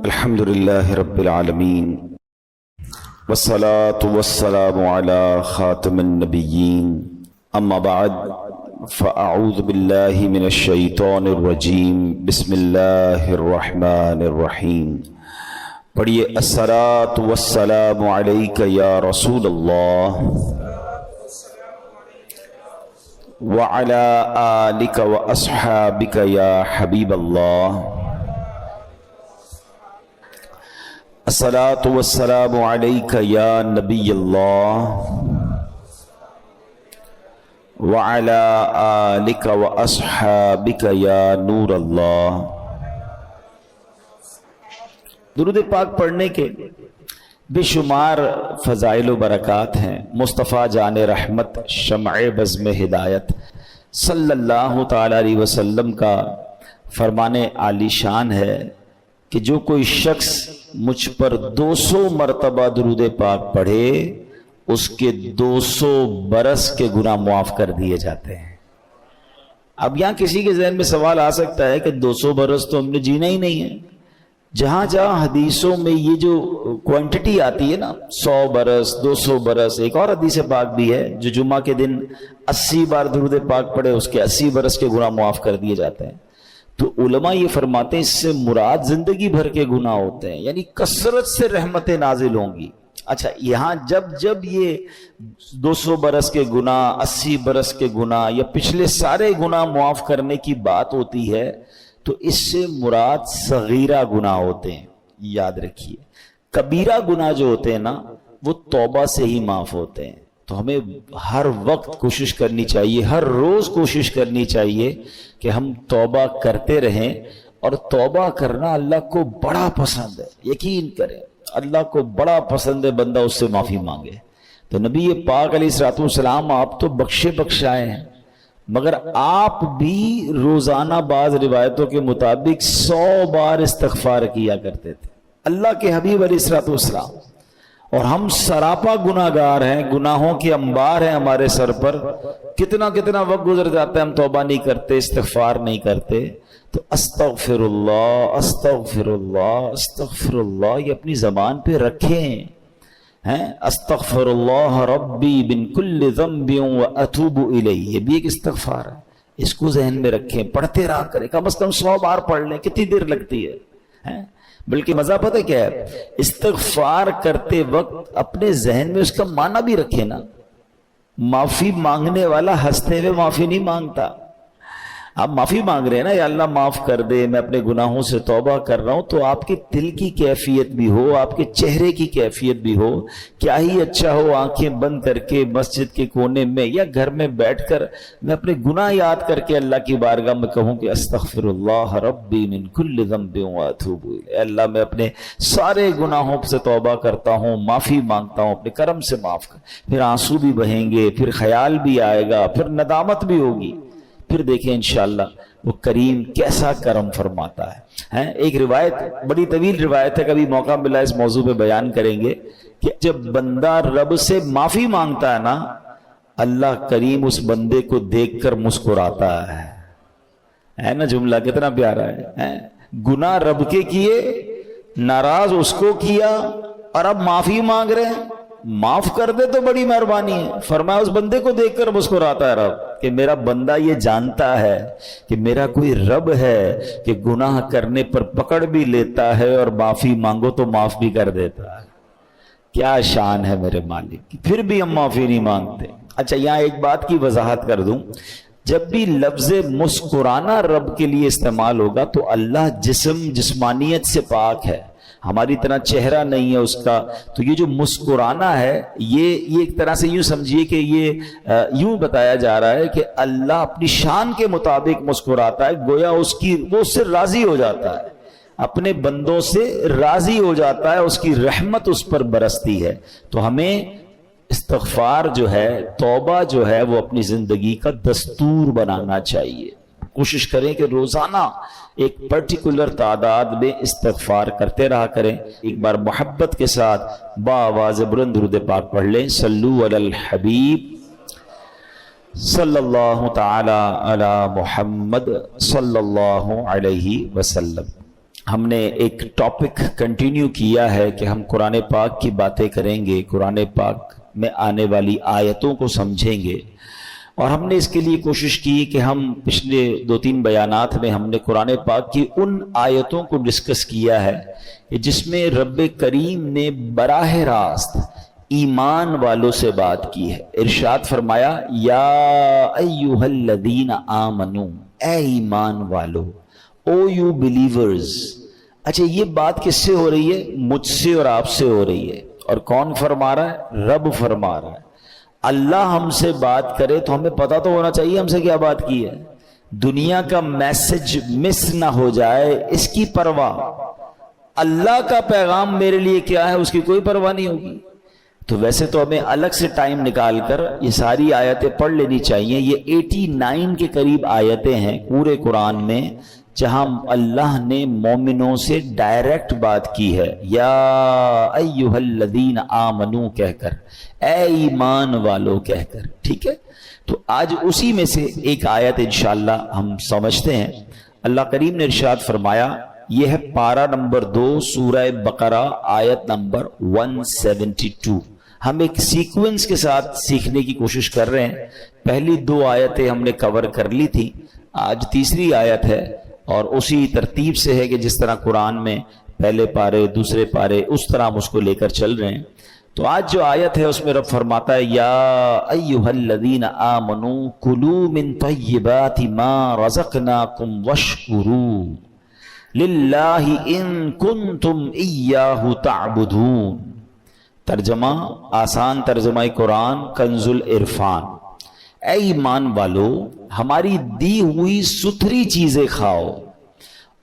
الحمد لله رب العالمين والصلاة والسلام على خاتم النبيين أما بعد فأعوذ بالله من الشيطان الرجيم بسم الله الرحمن الرحيم پڑھیے الصلاة والسلام عليك يا رسول الله وعلى آلك وأصحابك يا حبيب الله الصلاة والسلام عليك يا نبي الله وعلى آلك وأصحابك يا نور الله۔ درود پاک پڑھنے کے بے شمار فضائل و برکات ہیں۔ مصطفیٰ جان رحمت شمع بزم ہدایت صلی اللہ تعالی علیہ وسلم کا فرمان عالی شان ہے کہ جو کوئی شخص مجھ پر 200 مرتبہ درود پاک پڑھے اس کے 200 برس کے گناہ معاف کر دیے جاتے ہیں۔ اب یہاں کسی کے ذہن میں سوال آ سکتا ہے کہ 200 برس تو ہم نے جینا ہی نہیں ہے۔ جہاں جہاں حدیثوں میں یہ جو کوانٹٹی آتی ہے نا 100 برس 200 برس، ایک اور حدیث پاک بھی ہے جو جمعہ کے دن 80 بار درود پاک پڑھے اس کے 80 برس کے گناہ معاف کر دیے جاتے ہیں۔ تو علماء یہ فرماتے ہیں اس سے مراد زندگی بھر کے گناہ ہوتے ہیں، یعنی کثرت سے رحمتیں نازل ہوں گی۔ اچھا، یہاں جب یہ 200 برس کے گناہ 80 برس کے گناہ یا پچھلے سارے گناہ معاف کرنے کی بات ہوتی ہے تو اس سے مراد صغیرہ گناہ ہوتے ہیں۔ یاد رکھیے کبیرہ گناہ جو ہوتے ہیں نا وہ توبہ سے ہی معاف ہوتے ہیں۔ تو ہمیں ہر وقت کوشش کرنی چاہیے، ہر روز کوشش کرنی چاہیے کہ ہم توبہ کرتے رہیں، اور توبہ کرنا اللہ کو بڑا پسند ہے۔ یقین کریں اللہ کو بڑا پسند ہے بندہ اس سے معافی مانگے۔ تو نبی پاک علیہ الصلوۃ والسلام آپ تو بخشے بخشائے ہیں، مگر آپ بھی روزانہ بعض روایتوں کے مطابق 100 بار استغفار کیا کرتے تھے، اللہ کے حبیب علیہ الصلوۃ والسلام۔ اور ہم سراپا گناہ گار ہیں، گناہوں کے انبار ہیں ہمارے سر پر۔ کتنا وقت گزر جاتا ہے ہم توبہ نہیں کرتے، استغفار نہیں کرتے۔ تو استغفر اللہ استغفر اللہ استغفر اللہ یہ اپنی زبان پہ رکھیں ہیں۔ استغفر اللہ ربی من کل ذنب واتوب الیہ، یہ بھی ایک استغفار ہے، اس کو ذہن میں رکھیں، پڑھتے رہا کریں، کم از کم 100 بار پڑھ لیں۔ کتنی دیر لگتی ہے؟ بلکہ مزہ پتہ کیا ہے، استغفار کرتے وقت اپنے ذہن میں اس کا معنی بھی رکھے نا۔ معافی مانگنے والا ہنستے ہوئے معافی نہیں مانگتا۔ آپ معافی مانگ رہے ہیں نا، یا اللہ معاف کر دے، میں اپنے گناہوں سے توبہ کر رہا ہوں، تو آپ کے دل کی کیفیت بھی ہو، آپ کے چہرے کی کیفیت بھی ہو۔ کیا ہی اچھا ہو آنکھیں بند کر کے مسجد کے کونے میں یا گھر میں بیٹھ کر میں اپنے گناہ یاد کر کے اللہ کی بارگاہ میں کہوں کہ استغفر اللہ ربی من کل ذنب واتوب الیہ، اللہ میں اپنے سارے گناہوں سے توبہ کرتا ہوں، معافی مانگتا ہوں، اپنے کرم سے معاف کر۔ پھر آنسو بھی بہیں گے، پھر خیال بھی آئے گا، پھر ندامت بھی ہوگی، پھر دیکھیں انشاءاللہ وہ کریم کیسا کرم فرماتا ہے۔ ایک روایت بڑی طویل روایت ہے، کبھی موقع ملا اس موضوع پہ بیان کریں گے کہ جب بندہ رب سے معافی مانگتا ہے نا، اللہ کریم اس بندے کو دیکھ کر مسکراتا ہے نا۔ جملہ کتنا پیارا ہے۔ گناہ رب کے کیے، ناراض اس کو کیا، اور اب معافی مانگ رہے ہیں، معاف کر دے تو بڑی مہربانی ہے۔ فرمایا اس بندے کو دیکھ کر مسکراتا ہے رب کہ میرا بندہ یہ جانتا ہے کہ میرا کوئی رب ہے کہ گناہ کرنے پر پکڑ بھی لیتا ہے اور معافی مانگو تو معاف بھی کر دیتا ہے۔ کیا شان ہے میرے مالک کی، پھر بھی ہم معافی نہیں مانگتے۔ اچھا، یہاں ایک بات کی وضاحت کر دوں، جب بھی لفظ مسکرانا رب کے لیے استعمال ہوگا تو اللہ جسمانیت سے پاک ہے، ہماری طرح چہرہ نہیں ہے اس کا۔ تو یہ جو مسکرانا ہے یہ ایک طرح سے یوں سمجھیے کہ یہ یوں بتایا جا رہا ہے کہ اللہ اپنی شان کے مطابق مسکراتا ہے، گویا وہ اس سے راضی ہو جاتا ہے، اپنے بندوں سے راضی ہو جاتا ہے، اس کی رحمت اس پر برستی ہے۔ تو ہمیں استغفار جو ہے، توبہ جو ہے، وہ اپنی زندگی کا دستور بنانا چاہیے۔ کوشش کریں کہ روزانہ ایک پرٹیکولر تعداد میں استغفار کرتے رہا کریں۔ ایک بار محبت کے ساتھ بآواز بلند درود پاک پڑھ لیں، صلو علی الحبیب صلی اللہ تعالی علی محمد صلی اللہ علیہ وسلم۔ ہم نے ایک ٹاپک کنٹینیو کیا ہے کہ ہم قرآن پاک کی باتیں کریں گے، قرآن پاک میں آنے والی آیتوں کو سمجھیں گے، اور ہم نے اس کے لیے کوشش کی کہ ہم پچھلے 2-3 بیانات میں ہم نے قرآن پاک کی ان آیتوں کو ڈسکس کیا ہے کہ جس میں رب کریم نے براہ راست ایمان والوں سے بات کی ہے۔ ارشاد فرمایا یا ایھا الذین آمنو، اے ایمان والو، او یو بلیورز۔ اچھا یہ بات کس سے ہو رہی ہے؟ مجھ سے اور آپ سے ہو رہی ہے۔ اور کون فرما رہا ہے؟ رب فرما رہا ہے۔ اللہ ہم سے بات کرے تو ہمیں پتہ تو ہونا چاہیے ہم سے کیا بات کی ہے، دنیا کا میسج مس نہ ہو جائے اس کی پرواہ، اللہ کا پیغام میرے لیے کیا ہے اس کی کوئی پرواہ نہیں ہوگی۔ تو ویسے تو ہمیں الگ سے ٹائم نکال کر یہ ساری آیتیں پڑھ لینی چاہیے۔ یہ 89 کے قریب آیتیں ہیں پورے قرآن میں جہاں اللہ نے مومنوں سے ڈائریکٹ بات کی ہے، یا ایھا الذین آمنو کہہ کر، اے ایمان والو کہہ کر، ٹھیک ہے۔ تو آج اسی میں سے ایک آیت انشاءاللہ ہم سمجھتے ہیں۔ اللہ کریم نے ارشاد فرمایا، یہ ہے پارہ نمبر 2 سورہ بقرہ آیت نمبر 172۔ ہم ایک سیکوینس کے ساتھ سیکھنے کی کوشش کر رہے ہیں۔ پہلی 2 آیتیں ہم نے کور کر لی تھی، آج تیسری آیت ہے، اور اسی ترتیب سے ہے کہ جس طرح قرآن میں پہلے پارے دوسرے پارے اس طرح ہم اس کو لے کر چل رہے ہیں۔ تو آج جو آیت ہے اس میں رب فرماتا ہے، یا ایھا الذین آمنوا کلوا من طیبات ما رزقناکم واشکروا للہ ان کنتم ایاہ تعبدون۔ ترجمہ، آسان ترجمہ قرآن کنز العرفان، اے ایمان والو ہماری دی ہوئی ستھری چیزیں کھاؤ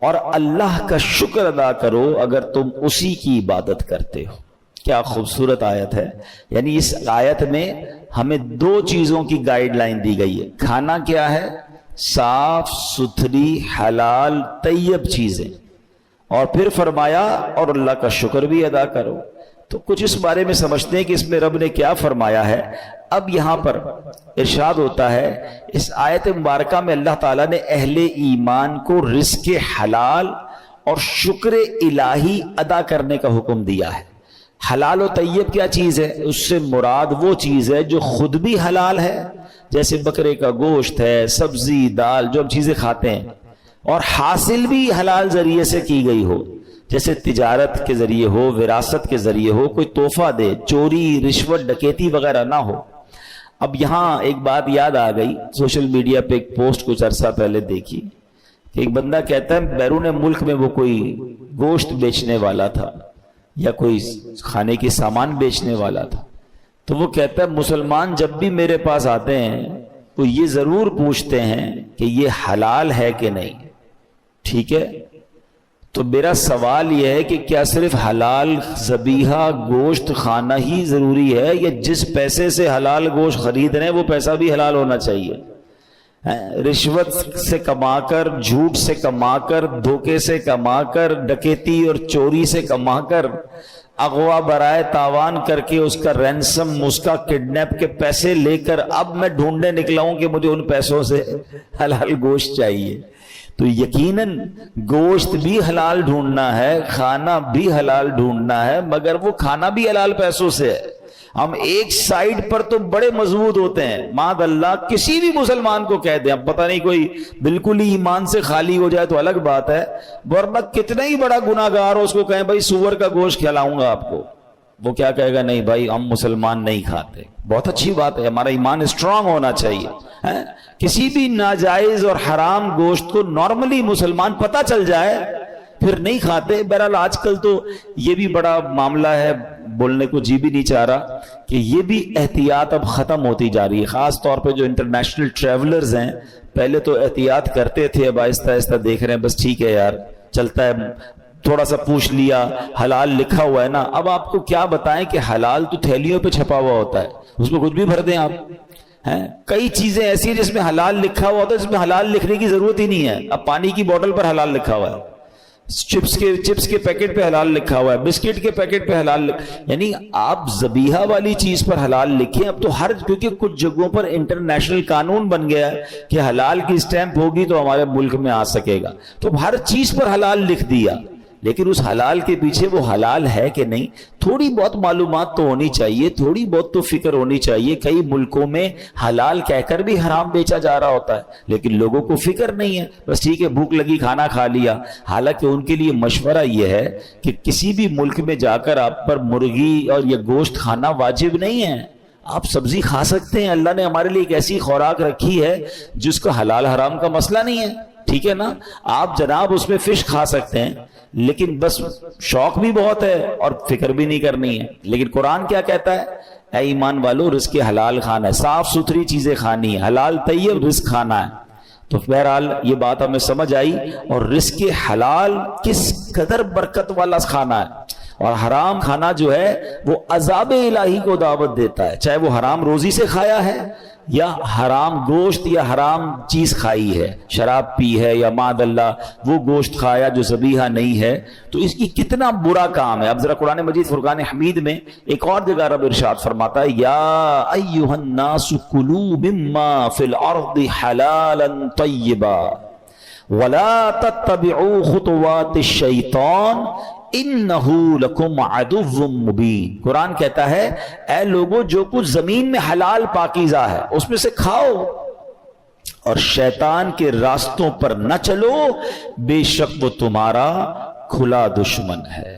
اور اللہ کا شکر ادا کرو اگر تم اسی کی عبادت کرتے ہو۔ کیا خوبصورت آیت ہے۔ یعنی اس آیت میں ہمیں 2 چیزوں کی گائیڈ لائن دی گئی ہے۔ کھانا کیا ہے؟ صاف ستھری حلال طیب چیزیں، اور پھر فرمایا اور اللہ کا شکر بھی ادا کرو۔ تو کچھ اس بارے میں سمجھتے ہیں کہ اس میں رب نے کیا فرمایا ہے۔ اب یہاں پر ارشاد ہوتا ہے، اس آیت مبارکہ میں اللہ تعالیٰ نے اہل ایمان کو رزق حلال اور شکر الہی ادا کرنے کا حکم دیا ہے۔ حلال و طیب کیا چیز ہے؟ اس سے مراد وہ چیز ہے جو خود بھی حلال ہے، جیسے بکرے کا گوشت ہے، سبزی دال جو ہم چیزیں کھاتے ہیں، اور حاصل بھی حلال ذریعے سے کی گئی ہو، جیسے تجارت کے ذریعے ہو، وراثت کے ذریعے ہو، کوئی تحفہ دے، چوری رشوت ڈکیتی وغیرہ نہ ہو۔ اب یہاں ایک بات یاد آ گئی، سوشل میڈیا پہ ایک پوسٹ کچھ عرصہ پہلے دیکھی کہ ایک بندہ کہتا ہے بیرون ملک میں وہ کوئی گوشت بیچنے والا تھا یا کوئی کھانے کے سامان بیچنے والا تھا، تو وہ کہتا ہے مسلمان جب بھی میرے پاس آتے ہیں وہ یہ ضرور پوچھتے ہیں کہ یہ حلال ہے کہ نہیں، ٹھیک ہے؟ تو میرا سوال یہ ہے کہ کیا صرف حلال ذبیحہ گوشت کھانا ہی ضروری ہے، یا جس پیسے سے حلال گوشت خرید رہے ہیں وہ پیسہ بھی حلال ہونا چاہیے؟ رشوت سے کما کر، جھوٹ سے کما کر، دھوکے سے کما کر، ڈکیتی اور چوری سے کما کر، اغوا برائے تاوان کر کے اس کا رینسم، اس کا کڈنیپ کے پیسے لے کر اب میں ڈھونڈنے نکلا ہوں کہ مجھے ان پیسوں سے حلال گوشت چاہیے۔ تو یقیناً گوشت بھی حلال ڈھونڈنا ہے، کھانا بھی حلال ڈھونڈنا ہے، مگر وہ کھانا بھی حلال پیسوں سے ہے۔ ہم ایک سائیڈ پر تو بڑے مضبوط ہوتے ہیں، معاذ اللہ کسی بھی مسلمان کو کہہ دیں، اب پتہ نہیں کوئی بالکل ہی ایمان سے خالی ہو جائے تو الگ بات ہے، ورنہ کتنا ہی بڑا گناہ گار ہو اس کو کہیں بھائی سور کا گوشت کھلاؤں گا آپ کو، وہ کیا کہے گا؟ نہیں بھائی ہم مسلمان نہیں کھاتے۔ بہت اچھی بات ہے، ہمارا ایمان اسٹرانگ ہونا چاہیے۔ کسی بھی ناجائز اور حرام گوشت کو نارملی مسلمان پتہ چل جائے پھر نہیں کھاتے۔ بہرحال آج کل تو یہ بھی بڑا معاملہ ہے، بولنے کو جی بھی نہیں چاہ رہا کہ یہ بھی احتیاط اب ختم ہوتی جا رہی ہے، خاص طور پہ جو انٹرنیشنل ٹریولرز ہیں، پہلے تو احتیاط کرتے تھے، اب آہستہ آہستہ دیکھ رہے ہیں بس ٹھیک ہے یار چلتا ہے، تھوڑا سا پوچھ لیا، حلال لکھا ہوا ہے نا۔ اب آپ کو کیا بتائیں کہ حلال تو تھیلیوں پہ چھپا ہوا ہوتا ہے، اس میں کچھ بھی بھر دیں آپ۔ کئی چیزیں ایسی ہیں جس میں حلال لکھا ہوا ہوتا ہے، جس میں حلال لکھنے کی ضرورت ہی نہیں ہے، اب پانی کی بوتل پر حلال لکھا ہوا ہے، چپس کے پیکٹ پہ حلال لکھا ہوا ہے، بسکٹ کے پیکٹ پہ حلال یعنی آپ ذبیحہ والی چیز پر حلال لکھیں. اب تو کیونکہ کچھ جگہوں پر انٹرنیشنل قانون بن گیا ہے کہ حلال کی اسٹیمپ ہوگی تو ہمارے ملک میں آ سکے گا، تو ہر چیز پر حلال لکھ دیا. لیکن اس حلال کے پیچھے وہ حلال ہے کہ نہیں، تھوڑی بہت معلومات تو ہونی چاہیے، تھوڑی بہت تو فکر ہونی چاہیے. کئی ملکوں میں حلال کہہ کر بھی حرام بیچا جا رہا ہوتا ہے، لیکن لوگوں کو فکر نہیں ہے، بس ٹھیک ہے بھوک لگی کھانا کھا لیا. حالانکہ ان کے لیے مشورہ یہ ہے کہ کسی بھی ملک میں جا کر آپ پر مرغی اور یہ گوشت کھانا واجب نہیں ہے. آپ سبزی کھا سکتے ہیں، اللہ نے ہمارے لیے ایک ایسی خوراک رکھی ہے جس کو حلال حرام کا مسئلہ نہیں ہے، ٹھیک ہے نا. آپ جناب اس میں فش کھا سکتے ہیں، لیکن بس شوق بھی بہت ہے اور فکر بھی نہیں کرنی ہے. لیکن قرآن کیا کہتا ہے؟ اے ایمان والو، رزق حلال کھانا ہے، صاف ستھری چیزیں کھانی ہے، حلال طیب رزق کھانا ہے. تو بہرحال یہ بات ہمیں سمجھ آئی. اور رزق حلال کس قدر برکت والا کھانا ہے، اور حرام کھانا جو ہے وہ عذاب الہی کو دعوت دیتا ہے. چاہے وہ حرام روزی سے کھایا ہے یا حرام گوشت یا حرام چیز کھائی ہے، شراب پی ہے یا معاذ اللہ وہ گوشت کھایا جو ذبیحہ نہیں ہے، تو اس کی کتنا برا کام ہے. اب ذرا قرآن مجید فرقان حمید میں ایک اور جگہ رب ارشاد فرماتا ہے، یا ایھا الناس کلوا مما فی الارض حلالا طیبا ولا تتبعوا خطوات الشیطان انہو لکم عدو مبین. قرآن کہتا ہے اے لوگو، جو کچھ زمین میں حلال پاکیزہ ہے اس میں سے کھاؤ اور شیطان کے راستوں پر نہ چلو، بے شک وہ تمہارا کھلا دشمن ہے.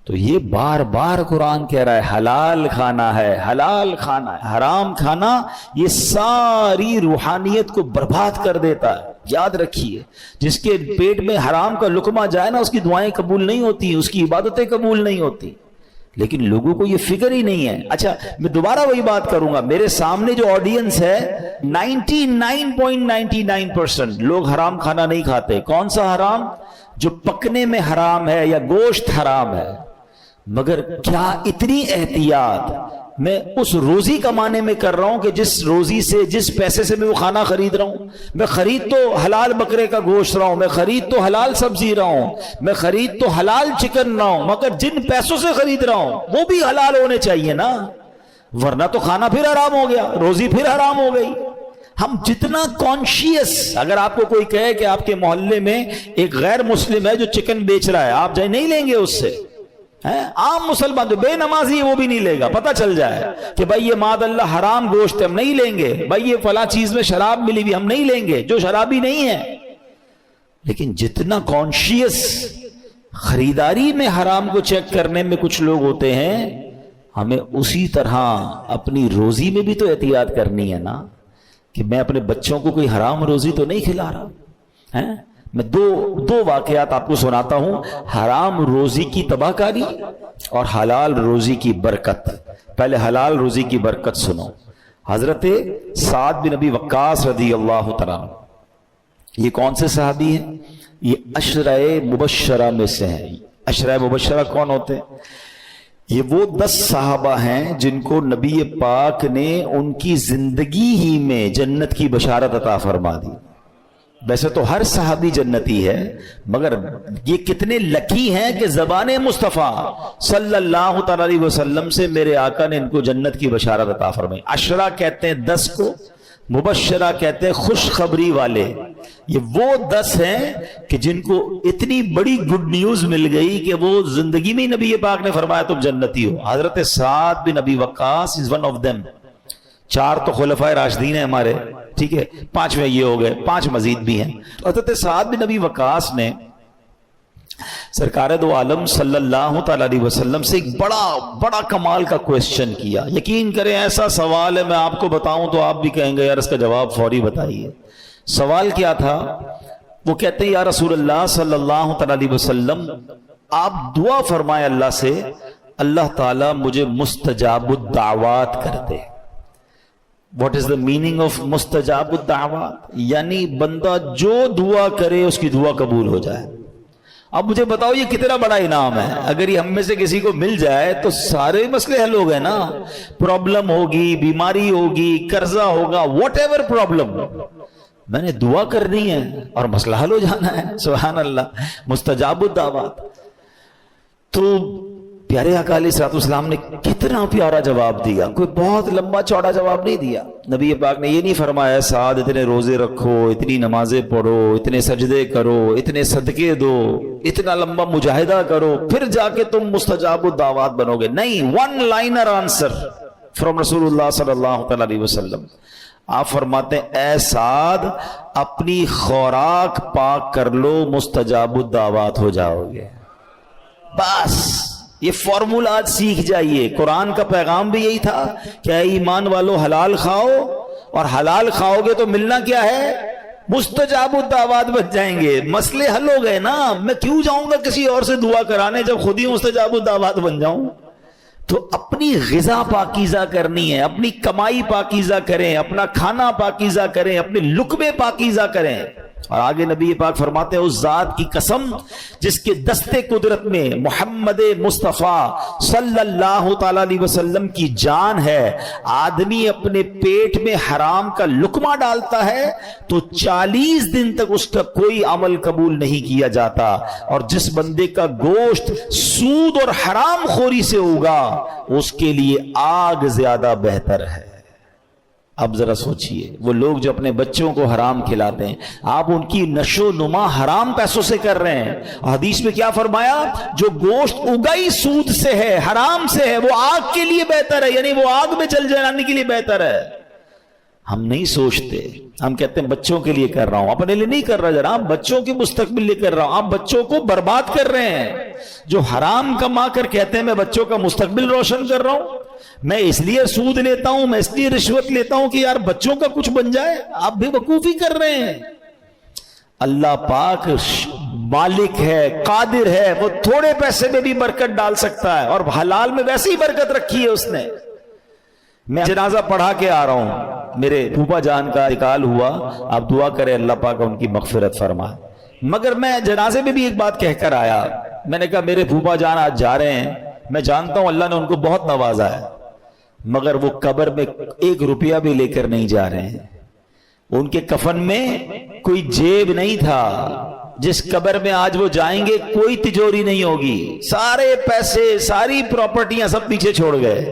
تو یہ بار بار قرآن کہہ رہا ہے حلال کھانا ہے، حلال کھانا ہے. حرام کھانا یہ ساری روحانیت کو برباد کر دیتا ہے. یاد رکھیے، جس کے پیٹ میں حرام کا لقمہ جائے نا، اس کی دعائیں قبول نہیں ہوتی، اس کی عبادتیں قبول نہیں ہوتی. لیکن لوگوں کو یہ فکر ہی نہیں ہے. اچھا میں دوبارہ وہی بات کروں گا، میرے سامنے جو آڈینس ہے 99.99% لوگ حرام کھانا نہیں کھاتے. کون سا حرام؟ جو پکنے میں حرام ہے یا گوشت حرام ہے. مگر کیا اتنی احتیاط میں اس روزی کمانے میں کر رہا ہوں کہ جس روزی سے، جس پیسے سے میں وہ کھانا خرید رہا ہوں، میں خرید تو حلال بکرے کا گوشت رہا ہوں، میں خرید تو حلال سبزی رہا ہوں، میں خرید تو حلال چکن رہا ہوں، مگر جن پیسوں سے خرید رہا ہوں وہ بھی حلال ہونے چاہیے نا، ورنہ تو کھانا پھر حرام ہو گیا، روزی پھر حرام ہو گئی. ہم جتنا کانشیس، اگر آپ کو کوئی کہے کہ آپ کے محلے میں ایک غیر مسلم ہے جو چکن بیچ رہا ہے، آپ جائے نہیں لیں گے اس سے. عام مسلمان جو بے نمازی ہے وہ بھی نہیں لے گا. پتہ چل جائے کہ بھائی یہ معاذ اللہ حرام گوشت ہم نہیں لیں گے، بھائی یہ فلاں چیز میں شراب ملی بھی ہم نہیں لیں گے، جو شرابی نہیں ہے. لیکن جتنا کانشیس خریداری میں حرام کو چیک کرنے میں کچھ لوگ ہوتے ہیں، ہمیں اسی طرح اپنی روزی میں بھی تو احتیاط کرنی ہے نا، کہ میں اپنے بچوں کو کوئی حرام روزی تو نہیں کھلا رہا. میں دو واقعات آپ کو سناتا ہوں، حرام روزی کی تباہ کاری اور حلال روزی کی برکت. پہلے حلال روزی کی برکت سنو. حضرت سعد بن ابی وقاص رضی اللہ تعالیٰ، یہ کون سے صحابی ہیں؟ یہ عشرہ مبشرہ میں سے ہیں. عشرہ مبشرہ کون ہوتے ہیں؟ یہ وہ 10 صحابہ ہیں جن کو نبی پاک نے ان کی زندگی ہی میں جنت کی بشارت عطا فرما دی. ویسے تو ہر صحابی جنتی ہے، مگر یہ کتنے لکی ہیں کہ زبان مصطفیٰ صلی اللہ تعالی علیہ وسلم سے میرے آقا نے ان کو جنت کی بشارت عطا فرمائی. عشرہ کہتے ہیں 10 کو، مبشرہ کہتے ہیں خوشخبری والے. یہ وہ 10 ہیں کہ جن کو اتنی بڑی گڈ نیوز مل گئی کہ وہ زندگی میں نبی پاک نے فرمایا تم جنتی ہو. حضرت سعد بن ابی وقاص is one of them. 4 تو خلفائے راشدین ہیں ہمارے، ٹھیک ہے، 5ویں یہ ہو گئے، 5 مزید بھی ہیں. تو حضرت سعد بن ابی وقاص نے سرکار دو عالم صلی اللہ تعالی علیہ وسلم سے ایک بڑا کمال کا کویسچن کیا. یقین کریں ایسا سوال ہے، میں آپ کو بتاؤں تو آپ بھی کہیں گے یار اس کا جواب فوری بتائیے. سوال کیا تھا؟ وہ کہتے ہیں یا رسول اللہ صلی اللہ تعالی علیہ وسلم، آپ دعا فرمائے اللہ سے، اللہ تعالیٰ مجھے مستجاب الدعوات کر دے. What is the meaning of مستجاب الدعوات؟ یعنی بندہ جو دعا کرے اس کی دعا قبول ہو جائے. اب مجھے بتاؤ یہ کتنا بڑا انعام ہے. اگر یہ ہم میں سے کسی کو مل جائے تو سارے مسئلے حل ہو گئے نا. پرابلم ہوگی، بیماری ہوگی، قرضہ ہوگا، واٹ ایور پرابلم، میں نے دعا کرنی ہے اور مسئلہ حل ہو جانا ہے. سبحان اللہ، مستجاب الدعوات. تو پیارے آقا علیہ الصلوۃ والسلام نے کتنا پیارا جواب دیا. کوئی بہت لمبا چوڑا جواب نہیں دیا. نبی پاک نے یہ نہیں فرمایا سعد اتنے روزے رکھو، اتنی نمازیں پڑھو، اتنے سجدے کرو، اتنے صدقے دو، اتنا لمبا مجاہدہ کرو، پھر جا کے تم مستجاب الدعوات بنو گے. نہیں، ون لائنر آنسر فرام رسول اللہ صلی اللہ علیہ وسلم. آپ فرماتے ہیں اے سعد اپنی خوراک پاک کر لو، مستجاب الدعوات ہو جاؤ گے. بس یہ فارمولا آج سیکھ جائیے. قرآن کا پیغام بھی یہی تھا کہ اے ایمان والو حلال کھاؤ، اور حلال کھاؤ گے تو ملنا کیا ہے؟ مستجاب الدعوات بن جائیں گے. مسئلے حل ہو گئے نا. میں کیوں جاؤں گا کسی اور سے دعا کرانے جب خود ہی مستجاب الدعوات بن جاؤں؟ تو اپنی غذا پاکیزہ کرنی ہے، اپنی کمائی پاکیزہ کریں، اپنا کھانا پاکیزہ کریں، اپنے لقمے پاکیزہ کریں. اور آگے نبی پاک فرماتے ہیں اس ذات کی قسم جس کے دستے قدرت میں محمد مصطفیٰ صلی اللہ تعالی علیہ وسلم کی جان ہے، آدمی اپنے پیٹ میں حرام کا لقمہ ڈالتا ہے تو 40 دن تک اس کا کوئی عمل قبول نہیں کیا جاتا. اور جس بندے کا گوشت سود اور حرام خوری سے ہوگا اس کے لیے آگ زیادہ بہتر ہے. اب ذرا سوچئے وہ لوگ جو اپنے بچوں کو حرام کھلاتے ہیں، آپ ان کی نشو و نما حرام پیسوں سے کر رہے ہیں. حدیث میں کیا فرمایا؟ جو گوشت اگا ہی سود سے ہے، حرام سے ہے، وہ آگ کے لیے بہتر ہے، یعنی وہ آگ میں جل جانے کے لیے بہتر ہے. ہم نہیں سوچتے، ہم کہتے ہیں بچوں کے لیے کر رہا ہوں، اپنے لیے نہیں کر رہا جناب، بچوں کے مستقبل لیے کر رہا ہوں. آپ بچوں کو برباد کر رہے ہیں. جو حرام کما کر کہتے ہیں میں بچوں کا مستقبل روشن کر رہا ہوں، میں اس لیے سود لیتا ہوں، میں اس لیے رشوت لیتا ہوں کہ یار بچوں کا کچھ بن جائے، آپ بے وقوفی کر رہے ہیں. اللہ پاک مالک ہے، قادر ہے، وہ تھوڑے پیسے میں بھی برکت ڈال سکتا ہے، اور حلال میں ویسے ہی برکت رکھی ہے اس نے. میں جنازہ پڑھا کے آ رہا ہوں، میرے پھوپھا جان کا انتقال ہوا، آپ دعا کریں اللہ پاک ان کی مغفرت فرمائے. مگر میں جنازے میں بھی ایک بات کہہ کر آیا. میں نے کہا میرے پھوپھا جان آج جا رہے ہیں، میں جانتا ہوں اللہ نے ان کو بہت نوازا ہے، مگر وہ قبر میں 1 روپیہ بھی لے کر نہیں جا رہے ہیں. ان کے کفن میں کوئی جیب نہیں تھا. جس قبر میں آج وہ جائیں گے کوئی تجوری نہیں ہوگی، سارے پیسے ساری پراپرٹیاں سب پیچھے چھوڑ گئے.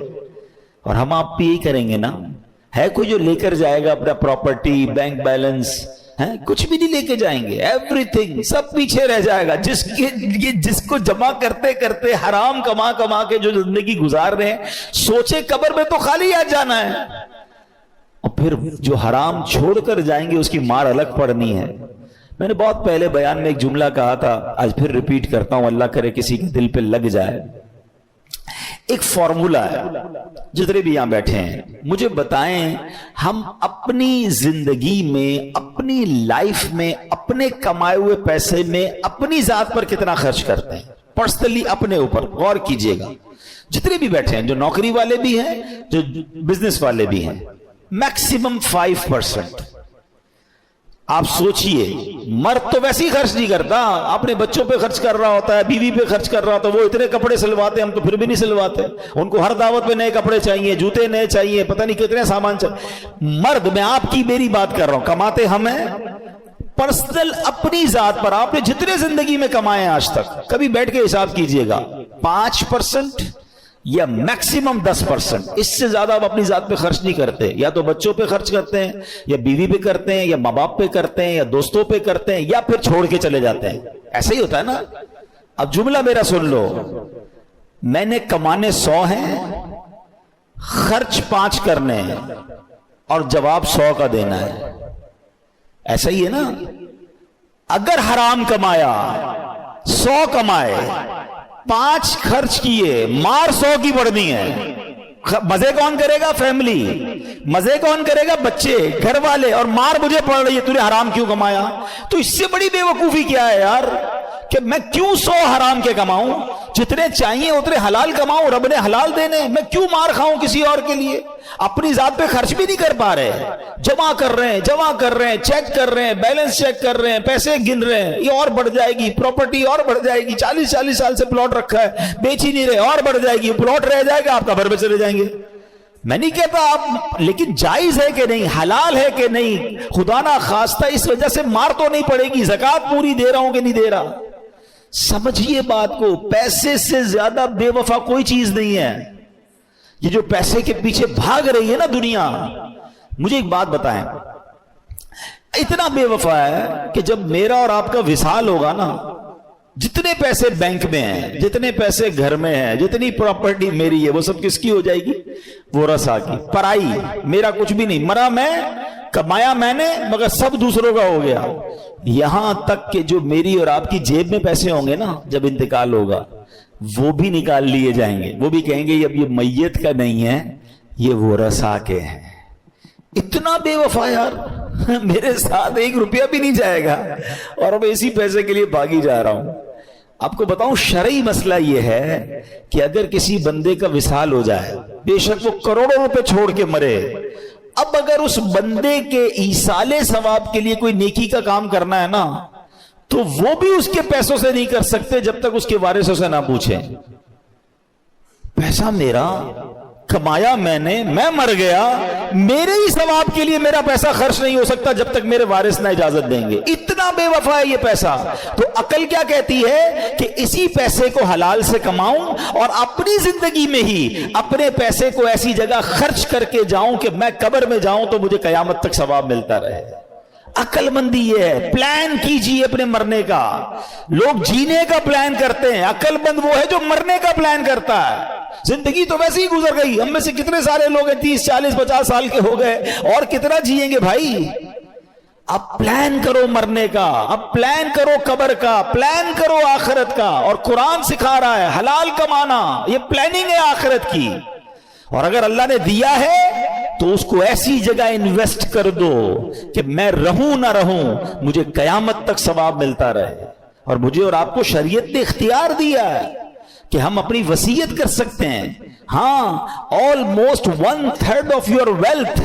اور ہم آپ بھی یہی کریں گے نا. ہے کوئی جو لے کر جائے گا اپنا پراپرٹی، بینک بیلنس؟ کچھ بھی نہیں لے کے جائیں گے. ایوری تھنگ سب پیچھے رہ جائے گا. جس کو جمع کرتے کرتے حرام کما کما کے جو زندگی گزار رہے ہیں، سوچے قبر میں تو خالی آ جانا ہے، اور پھر جو حرام چھوڑ کر جائیں گے اس کی مار الگ پڑنی ہے. میں نے بہت پہلے بیان میں ایک جملہ کہا تھا، آج پھر ریپیٹ کرتا ہوں، اللہ کرے کسی کے دل پہ لگ جائے. ایک فارمولا ہے. جتنے بھی یہاں بیٹھے ہیں مجھے بتائیں، ہم اپنی زندگی میں، اپنی لائف میں، اپنے کمائے ہوئے پیسے میں اپنی ذات پر کتنا خرچ کرتے ہیں؟ پرسنلی اپنے اوپر غور کیجئے گا. جتنے بھی بیٹھے ہیں، جو نوکری والے بھی ہیں، جو بزنس والے بھی ہیں، میکسیمم 5%. آپ سوچئے، مرد تو ویسے ہی خرچ نہیں کرتا، اپنے بچوں پہ خرچ کر رہا ہوتا ہے، بیوی پہ خرچ کر رہا ہوتا ہے. وہ اتنے کپڑے سلواتے ہیں، ہم تو پھر بھی نہیں سلواتے. ان کو ہر دعوت پہ نئے کپڑے چاہیے، جوتے نئے چاہیے، پتہ نہیں کتنے سامان چاہیے. مرد، میں آپ کی میری بات کر رہا ہوں، کماتے ہم ہیں. پرسنل اپنی ذات پر آپ نے جتنے زندگی میں کمائے ہیں آج تک، کبھی بیٹھ کے حساب کیجئے گا، 5% یا میکسیمم 10%. اس سے زیادہ آپ اپنی ذات پہ خرچ نہیں کرتے. یا تو بچوں پہ خرچ کرتے ہیں، یا بیوی پہ کرتے ہیں، یا ماں باپ پہ کرتے ہیں، یا دوستوں پہ کرتے ہیں، یا پھر چھوڑ کے چلے جاتے ہیں. ایسا ہی ہوتا ہے نا. اب جملہ میرا سن لو، میں نے کمانے 100 ہیں، خرچ 5 کرنے ہیں، اور جواب 100 کا دینا ہے. ایسا ہی ہے نا. اگر حرام کمایا، 100 کمائے، 5 خرچ کیے، مار 100 کی پڑنی ہے. مزے کون کرے گا؟ فیملی. مزے کون کرے گا؟ بچے، گھر والے. اور مار مجھے پڑ رہی ہے، تو نے حرام کیوں کمایا؟ تو اس سے بڑی بے وقوفی کیا ہے یار، کہ میں کیوں 100 حرام کے کماؤں؟ جتنے چاہیے اتنے حلال کماؤں، رب نے حلال دینے. میں کیوں مار کھاؤں کسی اور کے لیے؟ اپنی ذات پہ خرچ بھی نہیں کر پا رہے، جمع کر رہے ہیں، چیک کر رہے ہیں، بیلنس چیک کر رہے ہیں، پیسے گن رہے ہیں. یہ اور بڑھ جائے گی، پراپرٹی اور بڑھ جائے گی. 40 سال سے پلاٹ رکھا ہے، بیچ ہی نہیں رہے، اور بڑھ جائے گی. پلاٹ رہ جائے گا، آپ قبر پہ چلے جائیں گے. میں نہیں کہتا آپ، لیکن جائز ہے کہ نہیں، حلال ہے کہ نہیں، خدا نہ خواستہ اس وجہ سے مار تو نہیں پڑے گی، زکوٰۃ پوری دے رہا ہوں کہ نہیں دے رہا. سمجھیے بات کو، پیسے سے زیادہ بے وفا کوئی چیز نہیں ہے. یہ جو پیسے کے پیچھے بھاگ رہی ہے نا دنیا، مجھے ایک بات بتائیں، اتنا بے وفا ہے کہ جب میرا اور آپ کا وصال ہوگا نا، جتنے پیسے بینک میں ہیں، جتنے پیسے گھر میں ہیں، جتنی پراپرٹی میری ہے، وہ سب کس کی ہو جائے گی؟ ورثاء کی. پرائی، میرا کچھ بھی نہیں، مرا میں، کمایا میں نے، مگر سب دوسروں کا ہو گیا. یہاں تک کہ جو میری اور آپ کی جیب میں پیسے ہوں گے نا، جب انتقال ہوگا، وہ بھی نکال لیے جائیں گے. وہ بھی کہیں گے اب یہ میت کا نہیں ہے، یہ ورثاء کے ہیں. اتنا بے وفا یار، میرے ساتھ 1 روپیہ بھی نہیں جائے گا اور میں اسی پیسے کے لیے بھاگی جا رہا ہوں. آپ کو بتاؤں شرعی مسئلہ یہ ہے کہ اگر کسی بندے کا وصال ہو جائے، بے شک وہ کروڑوں روپے چھوڑ کے مرے، اب اگر اس بندے کے ایصال ثواب کے لیے کوئی نیکی کا کام کرنا ہے نا، تو وہ بھی اس کے پیسوں سے نہیں کر سکتے جب تک اس کے وارثوں سے نہ پوچھیں. پیسہ میرا، کمایا میں نے، میں مر گیا، میرے ہی ثواب کے لیے میرا پیسہ خرچ نہیں ہو سکتا جب تک میرے وارث نہ اجازت دیں گے. اتنا بے وفا ہے یہ پیسہ. تو عقل کیا کہتی ہے کہ اسی پیسے کو حلال سے کماؤں اور اپنی زندگی میں ہی اپنے پیسے کو ایسی جگہ خرچ کر کے جاؤں کہ میں قبر میں جاؤں تو مجھے قیامت تک ثواب ملتا رہے. عقل مندی یہ ہے. پلان کیجئے اپنے مرنے کا. لوگ جینے کا پلان کرتے ہیں، عقل مند وہ ہے جو مرنے کا پلان کرتا ہے. زندگی تو ویسے ہی گزر گئی، ہم میں سے کتنے سارے لوگ ہیں 30 40 50 سال کے ہو گئے، اور کتنا جیئیں گے بھائی. اب پلان کرو مرنے کا، اب پلان کرو قبر کا، پلان کرو آخرت کا. اور قرآن سکھا رہا ہے حلال کمانا، یہ پلاننگ ہے آخرت کی. اور اگر اللہ نے دیا ہے تو اس کو ایسی جگہ انویسٹ کر دو کہ میں رہوں نہ رہوں مجھے قیامت تک ثواب ملتا رہے. اور مجھے اور آپ کو شریعت نے اختیار دیا ہے کہ ہم اپنی وصیت کر سکتے ہیں. ہاں، آلموسٹ 1/3 آف یور ویلتھ،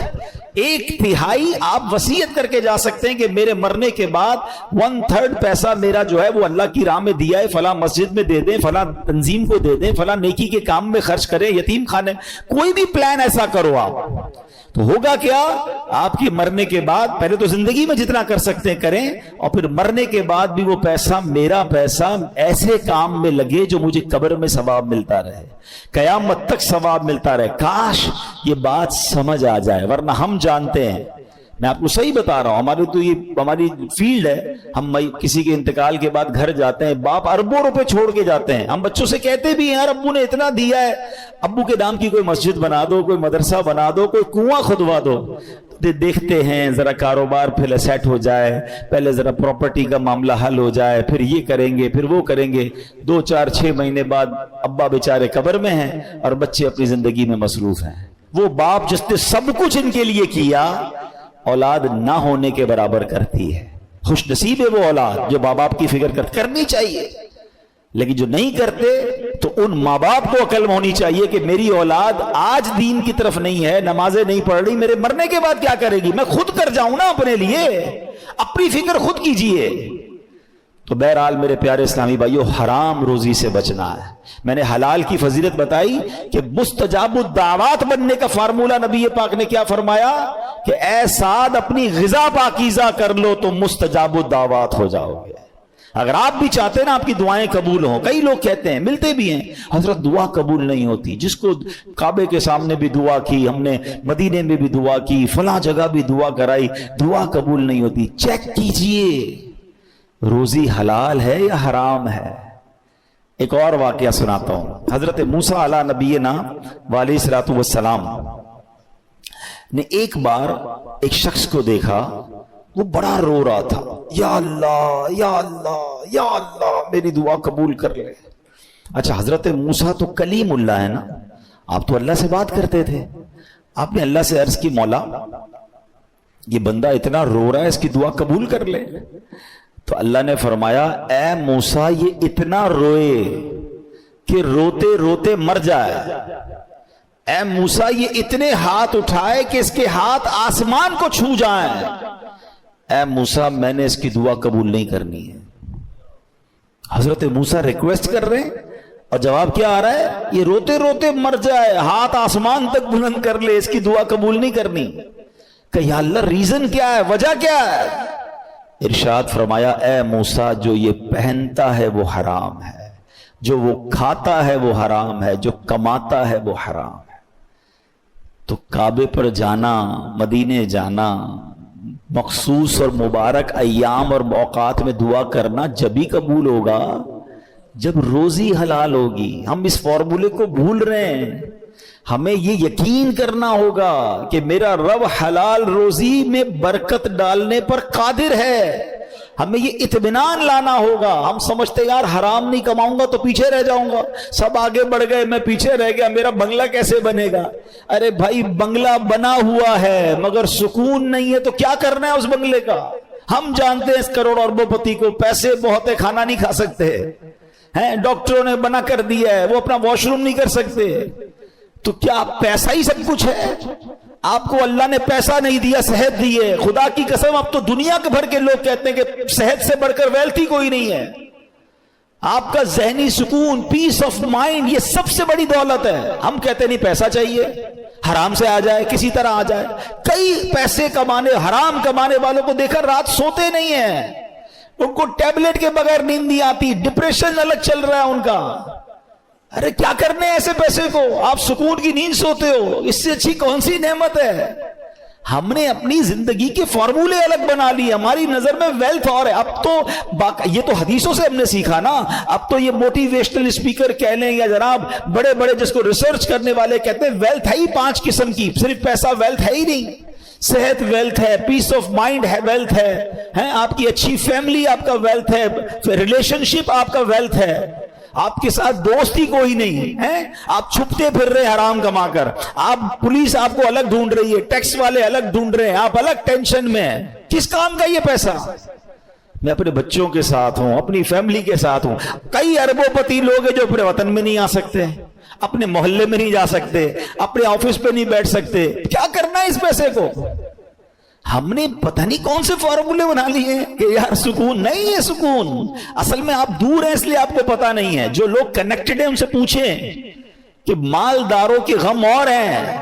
1/3 آپ وصیت کر کے جا سکتے ہیں کہ میرے مرنے کے بعد 1/3 پیسہ میرا جو ہے وہ اللہ کی راہ میں دیا ہے، فلاں مسجد میں دے دیں، فلاں تنظیم کو دے دیں، فلاں نیکی کے کام میں خرچ کریں، یتیم خانے. کوئی بھی پلان ایسا کرو آپ، تو ہوگا کیا؟ آپ کے مرنے کے بعد پہلے تو زندگی میں جتنا کر سکتے ہیں کریں، اور پھر مرنے کے بعد بھی وہ پیسہ، میرا پیسہ، ایسے کام میں لگے جو مجھے قبر میں ثواب ملتا رہے، قیامت تک ثواب ملتا رہے. کاش یہ بات سمجھ آ جائے. ورنہ ہم جانتے ہیں، میں آپ کو صحیح بتا رہا ہوں، ہماری تو یہ ہماری فیلڈ ہے. ہم کسی کے انتقال کے بعد گھر جاتے ہیں، باپ اربوں روپے چھوڑ کے جاتے ہیں. ہم بچوں سے کہتے بھی ہیں یار ابو نے اتنا دیا ہے، ابو کے نام کی کوئی مسجد بنا دو، کوئی مدرسہ بنا دو، کوئی کنواں کھدوا دو. دیکھتے ہیں ذرا کاروبار پھر سیٹ ہو جائے، پہلے ذرا پراپرٹی کا معاملہ حل ہو جائے، پھر یہ کریں گے، پھر وہ کریں گے. 2 4 6 مہینے بعد ابا بیچارے قبر میں ہیں اور بچے اپنی زندگی میں مصروف ہیں. وہ باپ جس نے سب کچھ ان کے لیے کیا، اولاد نہ ہونے کے برابر کرتی ہے. خوش نصیب ہے وہ اولاد جو ماں باپ کی فکر کرنی چاہیے. لیکن جو نہیں کرتے تو ان ماں باپ کو عقل ہونی چاہیے کہ میری اولاد آج دین کی طرف نہیں ہے، نمازیں نہیں پڑھ رہی، میرے مرنے کے بعد کیا کرے گی؟ میں خود کر جاؤں نا اپنے لیے. اپنی فکر خود کیجئے. تو بہرحال میرے پیارے اسلامی بھائیو، حرام روزی سے بچنا ہے. میں نے حلال کی فضیلت بتائی کہ مستجاب الدعوات بننے کا فارمولہ نبی پاک نے کیا فرمایا کہ اے سعد اپنی غذا پاکیزہ کر لو تو مستجاب الدعوات ہو جاؤ گے. اگر آپ بھی چاہتے ہیں نا آپ کی دعائیں قبول ہوں. کئی لوگ کہتے ہیں، ملتے بھی ہیں، حضرت دعا قبول نہیں ہوتی. جس کو کعبے کے سامنے بھی دعا کی ہم نے، مدینے میں بھی دعا کی، فلاں جگہ بھی دعا کرائی، دعا قبول نہیں ہوتی. چیک کیجئے روزی حلال ہے یا حرام ہے. ایک اور واقعہ سناتا ہوں. حضرت موسیٰ علیہ نبینا وعلیہ الصلوۃ والسلام نے ایک بار ایک شخص کو دیکھا، وہ بڑا رو رہا تھا، یا اللہ یا اللہ یا اللہ میری دعا قبول کر لے. اچھا، حضرت موسیٰ تو کلیم اللہ ہے نا، آپ تو اللہ سے بات کرتے تھے. آپ نے اللہ سے عرض کی، مولا یہ بندہ اتنا رو رہا ہے، اس کی دعا قبول کر لے. تو اللہ نے فرمایا، اے موسیٰ یہ اتنا روئے کہ روتے روتے مر جائے. اے موسیٰ یہ اتنے ہاتھ اٹھائے کہ اس کے ہاتھ آسمان کو چھو جائیں. اے موسیٰ میں نے اس کی دعا قبول نہیں کرنی ہے. حضرت موسیٰ ریکویسٹ کر رہے ہیں، اور جواب کیا آ رہا ہے؟ یہ روتے روتے مر جائے، ہاتھ آسمان تک بلند کر لے، اس کی دعا قبول نہیں کرنی. کہ یا اللہ ریزن کیا ہے، وجہ کیا ہے؟ ارشاد فرمایا اے موسیٰ جو یہ پہنتا ہے وہ حرام ہے، جو وہ کھاتا ہے وہ حرام ہے، جو کماتا ہے وہ حرام ہے. تو کعبے پر جانا، مدینے جانا، مخصوص اور مبارک ایام اور اوقات میں دعا کرنا جبھی قبول ہوگا جب روزی حلال ہوگی. ہم اس فارمولے کو بھول رہے ہیں. ہمیں یہ یقین کرنا ہوگا کہ میرا رب حلال روزی میں برکت ڈالنے پر قادر ہے. ہمیں یہ اطمینان لانا ہوگا. ہم سمجھتے یار حرام نہیں کماؤں گا تو پیچھے رہ جاؤں گا، سب آگے بڑھ گئے میں پیچھے رہ گیا، میرا بنگلہ کیسے بنے گا؟ ارے بھائی بنگلہ بنا ہوا ہے مگر سکون نہیں ہے، تو کیا کرنا ہے اس بنگلے کا؟ ہم جانتے ہیں اس کروڑ اربوں پتی کو، پیسے بہت ہے، کھانا نہیں کھا سکتے ہیں، ڈاکٹروں نے منع کر دیا ہے، وہ اپنا واش روم نہیں کر سکتے. تو کیا پیسہ ہی سب کچھ ہے؟ آپ کو اللہ نے پیسہ نہیں دیا، صحت دی ہے. خدا کی قسم اب تو دنیا کے بھر کے لوگ کہتے ہیں کہ صحت سے بڑھ کر ویلتھ ہی کوئی نہیں ہے. آپ کا ذہنی سکون، پیس آف مائنڈ، یہ سب سے بڑی دولت ہے. ہم کہتے نہیں پیسہ چاہیے، حرام سے آ جائے، کسی طرح آ جائے. کئی پیسے کمانے، حرام کمانے والوں کو دیکھا رات سوتے نہیں ہیں، ان کو ٹیبلٹ کے بغیر نیند نہیں آتی، ڈپریشن الگ چل رہا ہے ان کا. ارے کیا کرنے ایسے پیسے کو؟ آپ سکون کی نیند سوتے ہو، اس سے اچھی کون سی نعمت ہے؟ ہم نے اپنی زندگی کے فارمولے الگ بنا لیے. ہماری نظر میں ویلتھ اور ہے. اب تو یہ تو حدیثوں سے ہم نے سیکھا نا. اب تو یہ موٹیویشنل اسپیکر کہہ لیں یا جناب بڑے بڑے جس کو ریسرچ کرنے والے کہتے ہیں ویلتھ ہے ہی 5 قسم کی. صرف پیسہ ویلتھ ہے ہی نہیں، صحت ویلتھ ہے، پیس آف مائنڈ ہے ویلتھ ہے، آپ کی اچھی فیملی آپ کا ویلتھ ہے، ریلیشن شپ آپ کا ویلتھ ہے. آپ کے ساتھ دوست ہی کوئی نہیں ہے، آپ چھپتے پھر رہے حرام کما کر، آپ پولیس آپ کو الگ ڈھونڈ رہی ہے، ٹیکس والے الگ ڈھونڈ رہے ہیں، آپ الگ ٹینشن میں ہیں. کس کام کا یہ پیسہ؟ میں اپنے بچوں کے ساتھ ہوں، اپنی فیملی کے ساتھ ہوں. کئی اربوں پتی لوگ ہیں جو اپنے وطن میں نہیں آ سکتے، اپنے محلے میں نہیں جا سکتے، اپنے آفس پہ نہیں بیٹھ سکتے. کیا کرنا ہے اس پیسے کو؟ ہم نے پتہ نہیں کون سے فارمولے بنا لیے کہ یار سکون نہیں ہے. سکون اصل میں آپ دور ہیں اس لیے آپ کو پتہ نہیں ہے. جو لوگ کنیکٹڈ ہیں ان سے پوچھیں کہ مالداروں کے غم اور ہیں،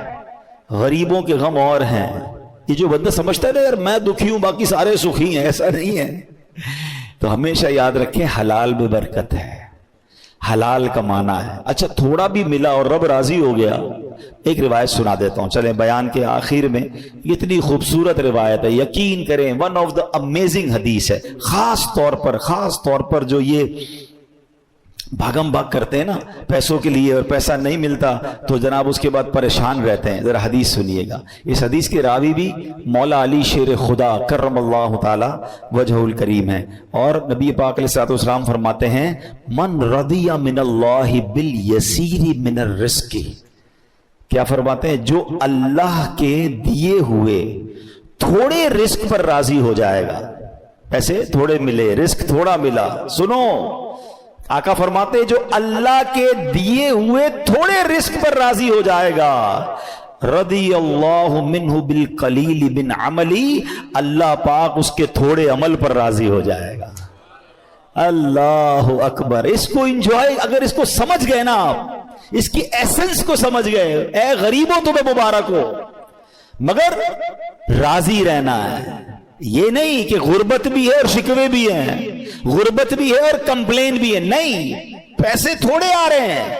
غریبوں کے غم اور ہیں. یہ جو بندہ سمجھتا ہے نا یار میں دکھی ہوں باقی سارے سکھی ہیں، ایسا نہیں ہے. تو ہمیشہ یاد رکھیں حلال میں برکت ہے، حلال کمانا ہے. اچھا تھوڑا بھی ملا اور رب راضی ہو گیا. ایک روایت سنا دیتا ہوں چلیں بیان کے آخر میں. اتنی خوبصورت روایت ہے، یقین کریں ون آف دا امیزنگ حدیث ہے. خاص طور پر جو یہ بھاگم بھاگ کرتے ہیں نا پیسوں کے لیے اور پیسہ نہیں ملتا تو جناب اس کے بعد پریشان رہتے ہیں. ذرا حدیث سنیے گا. اس حدیث کے راوی بھی مولا علی شیر خدا کرم اللہ تعالی وجہ الکریم ہے. اور نبی پاک علیہ الصلوۃ والسلام فرماتے ہیں من رضی من اللہ بالیسیر من الرزق. کیا فرماتے ہیں؟ جو اللہ کے دیے ہوئے تھوڑے رزق پر راضی ہو جائے گا. پیسے تھوڑے ملے، رزق تھوڑا ملا. سنو آقا فرماتے ہیں جو اللہ کے دیے ہوئے تھوڑے رزق پر راضی ہو جائے گا رضی اللہ منہ بالقلیل من عملی، اللہ پاک اس کے تھوڑے عمل پر راضی ہو جائے گا. اللہ اکبر. اس کو انجوائے، اگر اس کو سمجھ گئے نا آپ، اس کی ایسنس کو سمجھ گئے، اے غریبوں تمہیں مبارک ہو. مگر راضی رہنا ہے. یہ نہیں کہ غربت بھی ہے اور شکوے بھی ہیں، غربت بھی ہے اور کمپلین بھی ہے. نہیں، پیسے تھوڑے آ رہے ہیں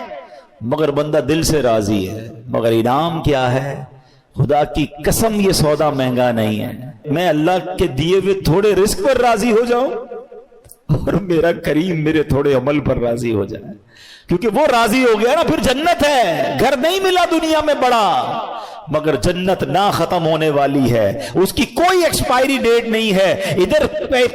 مگر بندہ دل سے راضی ہے. مگر انعام کیا ہے؟ خدا کی قسم یہ سودا مہنگا نہیں ہے. میں اللہ کے دیے ہوئے تھوڑے رزق پر راضی ہو جاؤں اور میرا کریم میرے تھوڑے عمل پر راضی ہو جائے. کیونکہ وہ راضی ہو گیا نا پھر جنت ہے. گھر نہیں ملا دنیا میں بڑا مگر جنت نہ ختم ہونے والی ہے، اس کی کوئی ایکسپائری ڈیٹ نہیں ہے. ادھر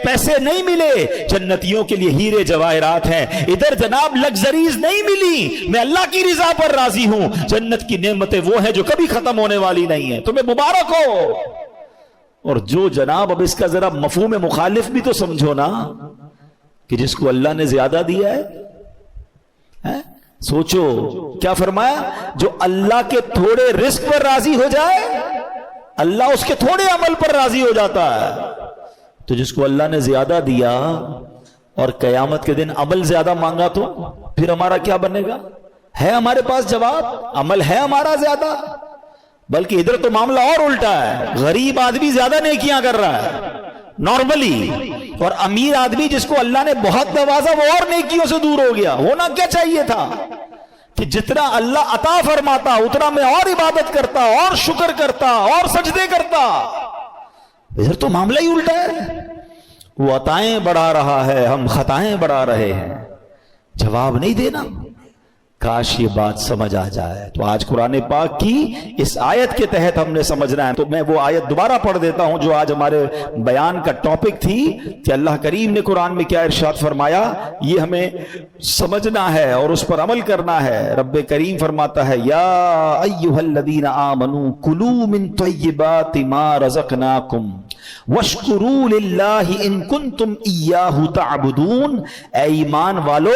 پیسے نہیں ملے، جنتیوں کے لیے ہیرے جواہرات ہیں. ادھر جناب لگزریز نہیں ملی، میں اللہ کی رضا پر راضی ہوں. جنت کی نعمتیں وہ ہیں جو کبھی ختم ہونے والی نہیں ہیں. تمہیں مبارک ہو. اور جو جناب اب اس کا ذرا مفہوم مخالف بھی تو سمجھو نا کہ جس کو اللہ نے زیادہ دیا ہے. سوچو کیا فرمایا؟ جو اللہ کے تھوڑے رزق پر راضی ہو جائے اللہ اس کے تھوڑے عمل پر راضی ہو جاتا ہے. تو جس کو اللہ نے زیادہ دیا اور قیامت کے دن عمل زیادہ مانگا تو پھر ہمارا کیا بنے گا؟ ہے ہمارے پاس جواب؟ عمل ہے ہمارا زیادہ؟ بلکہ ادھر تو معاملہ اور الٹا ہے، غریب آدمی زیادہ نیکیاں کر رہا ہے نارملی، اور امیر آدمی جس کو اللہ نے بہت نوازا وہ اور نیکیوں سے دور ہو گیا۔ ہونا کیا چاہیے تھا کہ جتنا اللہ عطا فرماتا اتنا میں اور عبادت کرتا، اور شکر کرتا، اور سجدے کرتا۔ ادھر تو معاملہ ہی الٹا ہے، وہ عطائیں بڑھا رہا ہے، ہم خطائیں بڑھا رہے ہیں۔ جواب نہیں دینا۔ کاش یہ بات سمجھ آ جائے۔ تو آج قرآن پاک کی اس آیت کے تحت ہم نے سمجھنا ہے، تو میں وہ آیت دوبارہ پڑھ دیتا ہوں جو آج ہمارے بیان کا ٹاپک تھی کہ اللہ کریم نے قرآن میں کیا ارشاد فرمایا، یہ ہمیں سمجھنا ہے اور اس پر عمل کرنا ہے۔ رب کریم فرماتا ہے یا ایھا الذین آمنوا کلوا من طیبات ما رزقناکم واشکروا للہ ان کنتم ایاہ تعبدون۔ اے ایمان والو،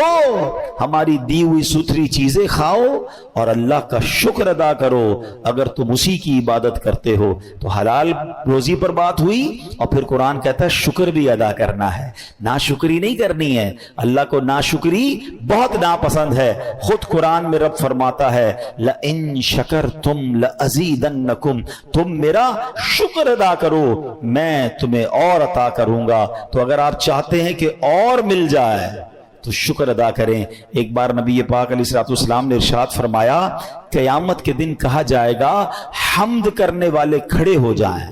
ہماری دی ہوئی ستھری چیزیں کھاؤ اور اللہ کا شکر ادا کرو اگر تم اسی کی عبادت کرتے ہو۔ تو حلال روزی پر بات ہوئی، اور پھر قرآن کہتا ہے شکر بھی ادا کرنا ہے، ناشکری نہیں کرنی ہے۔ اللہ کو ناشکری بہت ناپسند ہے۔ خود قرآن میں رب فرماتا ہے لَإِن شَكَرْتُمْ لَأَزِيدَنَّكُمْ، تم میرا شکر ادا کرو میں تمہیں اور عطا کروں گا۔ تو اگر آپ چاہتے ہیں کہ اور مل جائے تو شکر ادا کریں۔ ایک بار نبی پاک علیہ الصلوۃ والسلام نے ارشاد فرمایا قیامت کے دن کہا جائے گا حمد کرنے والے کھڑے ہو جائیں،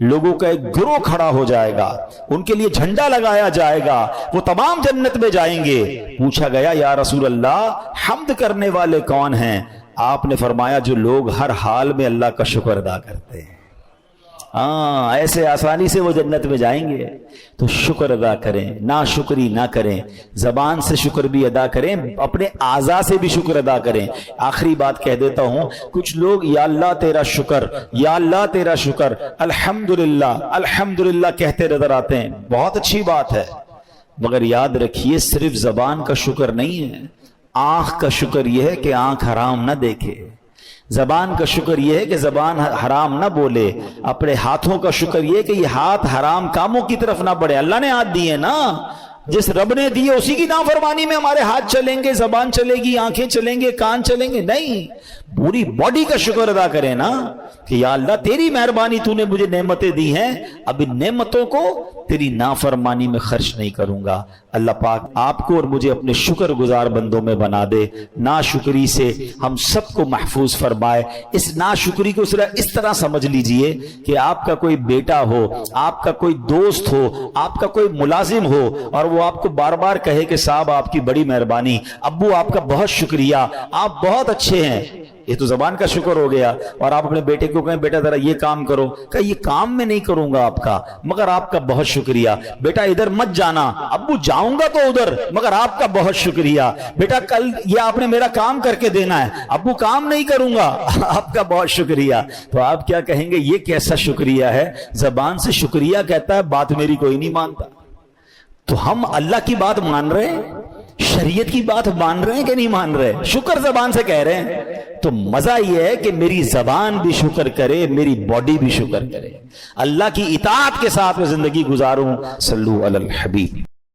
لوگوں کا ایک گروہ کھڑا ہو جائے گا، ان کے لیے جھنڈا لگایا جائے گا، وہ تمام جنت میں جائیں گے۔ پوچھا گیا یا رسول اللہ حمد کرنے والے کون ہیں؟ آپ نے فرمایا جو لوگ ہر حال میں اللہ کا شکر ادا کرتے ہیں۔ ہاں، ایسے آسانی سے وہ جنت میں جائیں گے۔ تو شکر ادا کریں، ناشکری نہ کریں، زبان سے شکر بھی ادا کریں، اپنے اعضاء سے بھی شکر ادا کریں۔ آخری بات کہہ دیتا ہوں، کچھ لوگ یا اللہ تیرا شکر، یا اللہ تیرا شکر، الحمدللہ الحمدللہ کہتے نظر آتے ہیں، بہت اچھی بات ہے، مگر یاد رکھیے صرف زبان کا شکر نہیں ہے، آنکھ کا شکر یہ ہے کہ آنکھ حرام نہ دیکھے، زبان کا شکر یہ ہے کہ زبان حرام نہ بولے، اپنے ہاتھوں کا شکر یہ ہے کہ یہ ہاتھ حرام کاموں کی طرف نہ بڑھے۔ اللہ نے ہاتھ دیے نا، جس رب نے دیے اسی کی نافرمانی میں ہمارے ہاتھ چلیں گے، زبان چلے گی، آنکھیں چلیں گے، کان چلیں گے؟ نہیں، پوری باڈی کا شکر ادا کریں نا کہ یا اللہ تیری مہربانی، تو نے مجھے نعمتیں دی ہیں، اب ان نعمتوں کو تیری نافرمانی میں خرچ نہیں کروں گا۔ اللہ پاک آپ کو اور مجھے اپنے شکر گزار بندوں میں بنا دے، ناشکری سے ہم سب کو محفوظ فرمائے۔ اس ناشکری کو صرف اس طرح سمجھ لیجئے کہ آپ کا کوئی بیٹا ہو، آپ کا کوئی دوست ہو، آپ کا کوئی ملازم ہو، اور وہ آپ کو بار بار کہے کہ صاحب آپ کی بڑی مہربانی، ابو آپ کا بہت شکریہ، آپ بہت اچھے ہیں، یہ تو زبان کا شکر ہو گیا۔ اور آپ اپنے بیٹے کو کہیں بیٹا ذرا یہ کام کرو، کہ یہ کام میں نہیں کروں گا آپ کا، مگر آپ کا بہت شکریہ۔ بیٹا ادھر مت جانا، ابو جاؤں گا تو ادھر، مگر آپ کا بہت شکریہ۔ بیٹا کل یہ آپ نے میرا کام کر کے دینا ہے، ابو کام نہیں کروں گا، آپ کا بہت شکریہ۔ تو آپ کیا کہیں گے یہ کیسا شکریہ ہے؟ زبان سے شکریہ کہتا ہے، بات میری کوئی نہیں مانتا۔ تو ہم اللہ کی بات مان رہے ہیں، شریعت کی بات مان رہے ہیں کہ نہیں مان رہے؟ شکر زبان سے کہہ رہے ہیں، تو مزہ یہ ہے کہ میری زبان بھی شکر کرے، میری باڈی بھی شکر کرے، اللہ کی اطاعت کے ساتھ میں زندگی گزاروں۔ صلو علی الحبیب۔